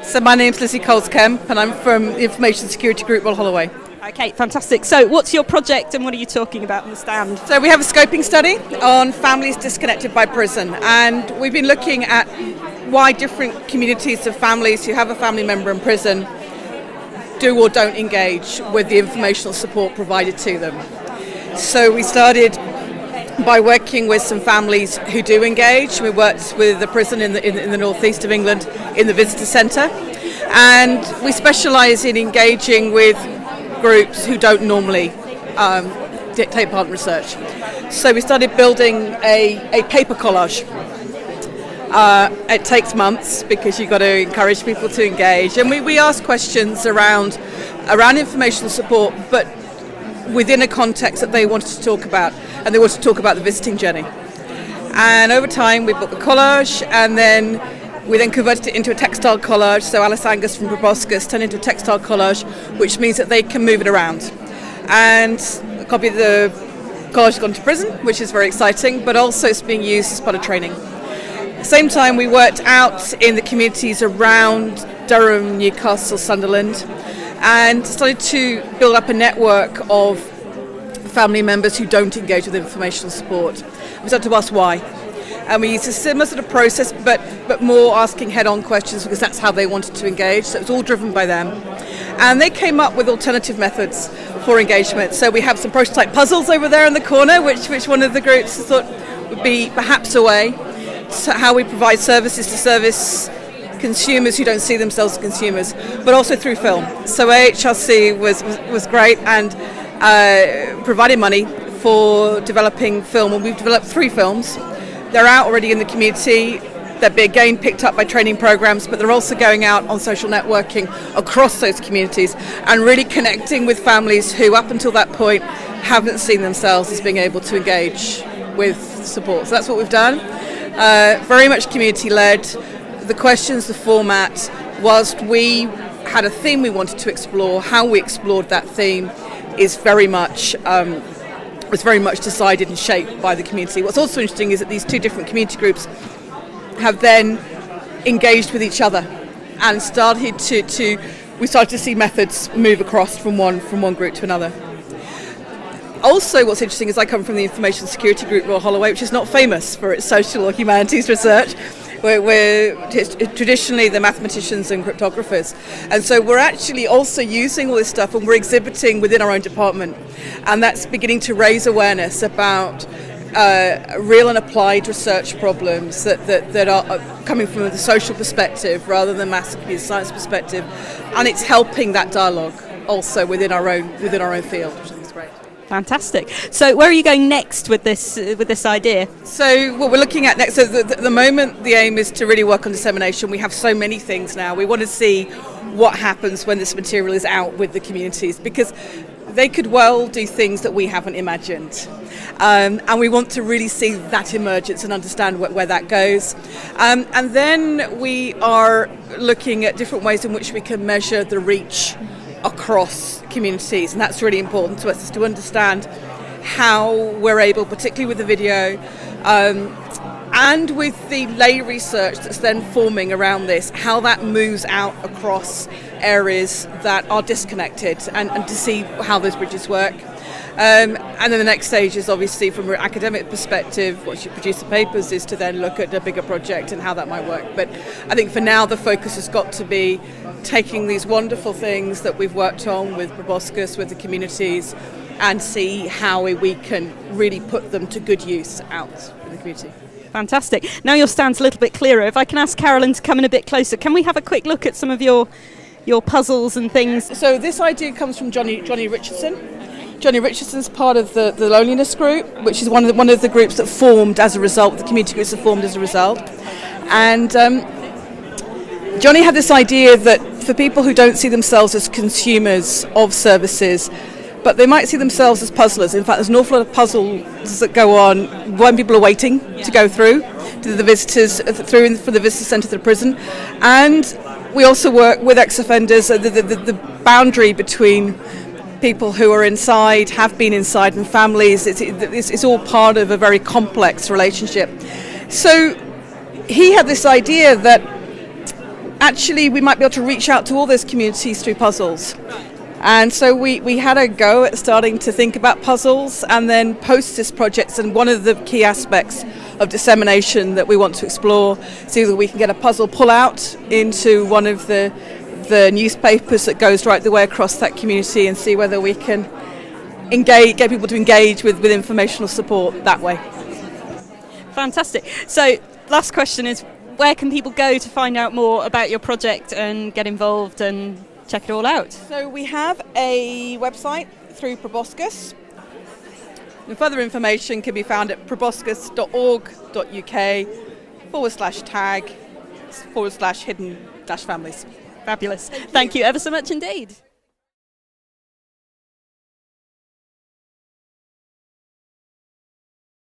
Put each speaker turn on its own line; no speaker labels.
So my name's Lizzie Coles-Kemp and I'm from the Information Security Group Royal Holloway.
Okay, fantastic. So what's your project and what are you talking about on the stand?
So we have a scoping study on families disconnected by prison, and we've been looking at why different communities of families who have a family member in prison do or don't engage with the informational support provided to them. So we started by working with some families who do engage. We worked with the prison in the northeast of England in the visitor centre, and we specialise in engaging with groups who don't normally take part in research. So we started building a paper collage. It takes months because you've got to encourage people to engage, and we ask questions around informational support, but within a context that they wanted to talk about, and they wanted to talk about the visiting journey. And over time we built the collage, and then we converted it into a textile collage. So Alice Angus from Proboscis turned into a textile collage, which means that they can move it around. And a copy of the collage has gone to prison, which is very exciting, but also it's being used as part of training. At the same time, we worked out in the communities around Durham, Newcastle, Sunderland, and started to build up a network of family members who don't engage with informational support. We started to ask why. And we used a similar sort of process, but more asking head-on questions, because that's how they wanted to engage. So it was all driven by them. And they came up with alternative methods for engagement. So we have some prototype puzzles over there in the corner, which one of the groups thought would be perhaps a way to how we provide services to service consumers who don't see themselves as consumers, but also through film. So AHRC was great and provided money for developing film, and we've developed 3 films. They're out already in the community. They're again picked up by training programs, but they're also going out on social networking across those communities and really connecting with families who up until that point haven't seen themselves as being able to engage with support. So that's what we've done. Very much community-led. The questions, the format, whilst we had a theme we wanted to explore, how we explored that theme is very much decided and shaped by the community. What's also interesting is that these 2 different community groups have then engaged with each other and started to see methods move across from one group to another. Also, what's interesting is I come from the Information Security Group Royal Holloway, which is not famous for its social or humanities research. We're traditionally the mathematicians and cryptographers, and so we're actually also using all this stuff, and we're exhibiting within our own department, and that's beginning to raise awareness about real and applied research problems that are coming from the social perspective rather than maths and computer science perspective, and it's helping that dialogue also within our own field, which I think is great.
Fantastic. So where are you going next with this idea?
So what we're looking at next, so at the moment the aim is to really work on dissemination. We have so many things now. We want to see what happens when this material is out with the communities, because they could well do things that we haven't imagined. And we want to really see that emergence and understand where that goes. And then we are looking at different ways in which we can measure the reach across communities, and that's really important to us, is to understand how we're able, particularly with the video and with the lay research that's then forming around this, how that moves out across areas that are disconnected, and to see how those bridges work. And then the next stage is obviously from an academic perspective, once you produce the papers, is to then look at a bigger project and how that might work. But I think for now the focus has got to be taking these wonderful things that we've worked on with Proboscis, with the communities, and see how we can really put them to good use out in the community.
Fantastic. Now your stand's a little bit clearer. If I can ask Carolyn to come in a bit closer, can we have a quick look at some of your puzzles and things?
So this idea comes from Johnny Richardson. Johnny Richardson's part of the loneliness group, which is one of the groups that formed as a result, the community groups that formed as a result. And Johnny had this idea that for people who don't see themselves as consumers of services, but they might see themselves as puzzlers. In fact, there's an awful lot of puzzles that go on when people are waiting to go through to the visitors, for the visitor centre to the prison. And we also work with ex-offenders, the boundary between people who are inside, have been inside, and families. It's all part of a very complex relationship. So he had this idea that actually we might be able to reach out to all those communities through puzzles. And so we had a go at starting to think about puzzles and then post-this projects, and one of the key aspects of dissemination that we want to explore is either we can get a puzzle pull out into one of the newspapers that goes right the way across that community and see whether we can get people to engage with informational support that way.
Fantastic. So last question is, where can people go to find out more about your project and get involved and check it all out? So
we have a website through Proboscis. And further information can be found at proboscis.org.uk/tag/hidden-families.
Fabulous. Thank you ever so much indeed.